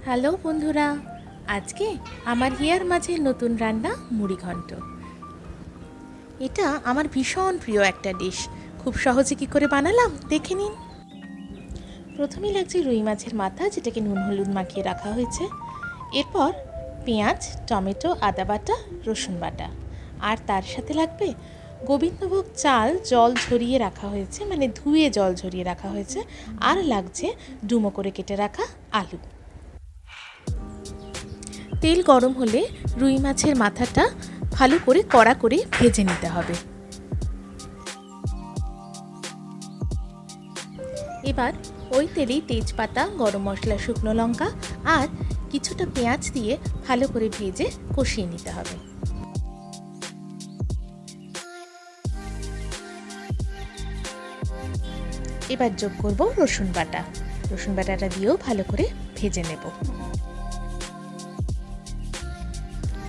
Hello বন্ধুরা, আজকে আমার হিয়ার মাঝে নতুন রান্না মুড়ি ঘন্ট। এটা আমার ভীষণ প্রিয় একটা ডিশ। খুব সহজে কী করে বানালাম দেখে নিন। প্রথমেই লাগছে রুই মাছের মাথা, যেটাকে নুন হলুদ মাখিয়ে রাখা হয়েছে। এরপর পেঁয়াজ, টমেটো, আদা বাটা, রসুন বাটা, আর তার সাথে লাগবে গোবিন্দভোগ চাল, জল ঝরিয়ে রাখা হয়েছে, মানে ধুয়ে জল ঝরিয়ে রাখা হয়েছে। আর লাগছে ডুমো করে কেটে রাখা আলু। তেল গরম হলে রুই মাছের মাথাটা ভালো করে কড়া করে ভেজে নিতে হবে। এবার ওই তেলেই তেজপাতা, গরম মশলা, শুকনো লঙ্কা আর কিছুটা পেঁয়াজ দিয়ে ভালো করে ভেজে কষিয়ে নিতে হবে। এবার যোগ করব রসুন বাটা। রসুন বাটাটা দিয়েও ভালো করে ভেজে নেব।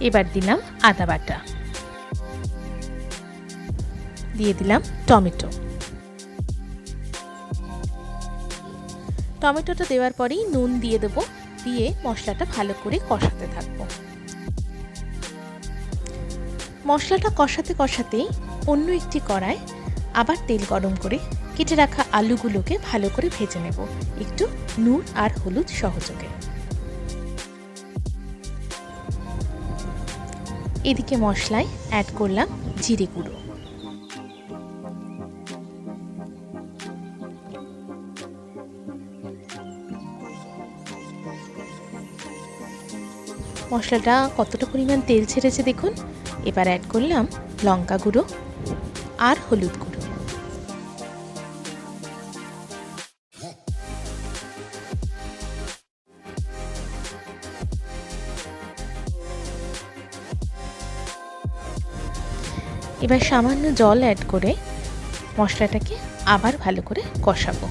এবার দিলাম আদা বাটা, দিয়ে দিলাম টমেটো। টমেটোটা দেওয়ার পরেই নুন দিয়ে দেবো, দিয়ে মশলাটা ভালো করে কষাতে থাকবো। মশলাটা কষাতে কষাতেই অন্য একটি কড়ায় আবার তেল গরম করে কেটে রাখা আলুগুলোকে ভালো করে ভেজে নেব, একটু নুন আর হলুদ সহযোগে। এদিকে মশলায় অ্যাড করলাম জিরে গুঁড়ো, মশলাটা কতটা পরিমাণ তেল ছেড়েছে দেখুন। এবার অ্যাড করলাম লঙ্কা গুঁড়ো আর হলুদ গুঁড়ো। এবার সামান্য জল অ্যাড করে মশলাটাকে আবার ভালো করে কষাবো।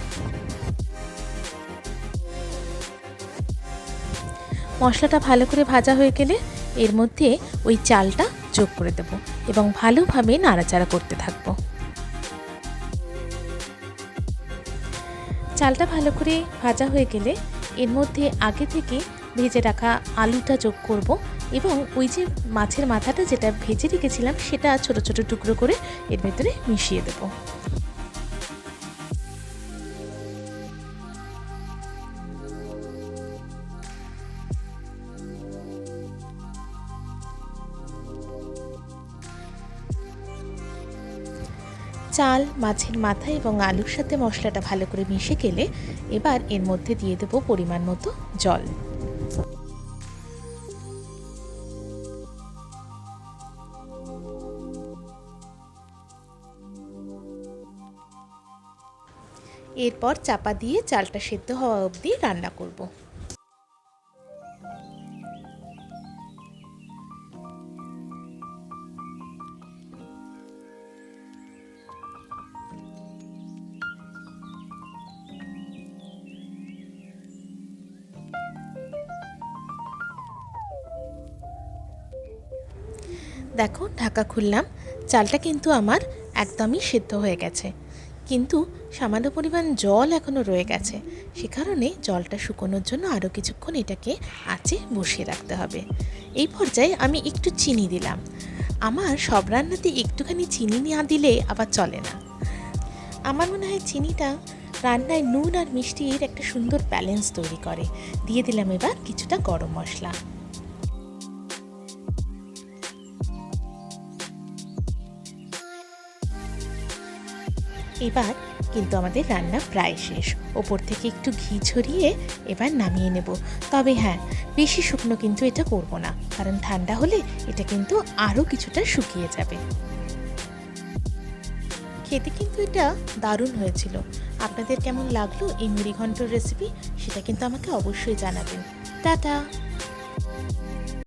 মশলাটা ভালো করে ভাজা হয়ে গেলে এর মধ্যে ওই চালটা যোগ করে দেব এবং ভালোভাবে নাড়াচাড়া করতে থাকবো। চালটা ভালো করে ভাজা হয়ে গেলে এর মধ্যে আগে থেকে ভেজে রাখা আলুটা যোগ করব এবং ওই যে মাছের মাথাটা যেটা ভেজে রেখেছিলাম সেটা ছোট ছোট টুকরো করে এর ভেতরে মিশিয়ে দেব। চাল, মাছের মাথা এবং আলুর সাথে মশলাটা ভালো করে মিশে গেলে এবার এর মধ্যে দিয়ে দেব পরিমাণ মতো জল। এরপর চাপা দিয়ে চালটা সেদ্ধ হওয়া অবধি রান্না করব। দেখো, ঢাকা খুললাম, চালটা কিন্তু আমার একদমই সেদ্ধ হয়ে গেছে, কিন্তু সামান্য পরিমাণ জল এখনও রয়ে গেছে। সে কারণে জলটা শুকোনোর জন্য আরও কিছুক্ষণ এটাকে আঁচে বসিয়ে রাখতে হবে। এই পর্যায়ে আমি একটু চিনি দিলাম। আমার সব রান্নাতে একটুখানি চিনি না দিলে আবার চলে না। আমার মনে হয় চিনিটা রান্নায় নুন আর মিষ্টির একটা সুন্দর ব্যালেন্স তৈরি করে। দিয়ে দিলাম এবার কিছুটা গরম মশলা। এবার কিন্তু আমাদের রান্না প্রায় শেষ। ওপর থেকে একটু ঘি ছড়িয়ে এবার নামিয়ে নেব। তবে হ্যাঁ, বেশি শুকনো কিন্তু এটা করব না, কারণ ঠান্ডা হলে এটা কিন্তু আরও কিছুটা শুকিয়ে যাবে। খেতে কিন্তু এটা দারুণ হয়েছিল। আপনাদের কেমন লাগলো এই মুড়ি ঘন্টর রেসিপি, সেটা কিন্তু আমাকে অবশ্যই জানাবেন। টাটা।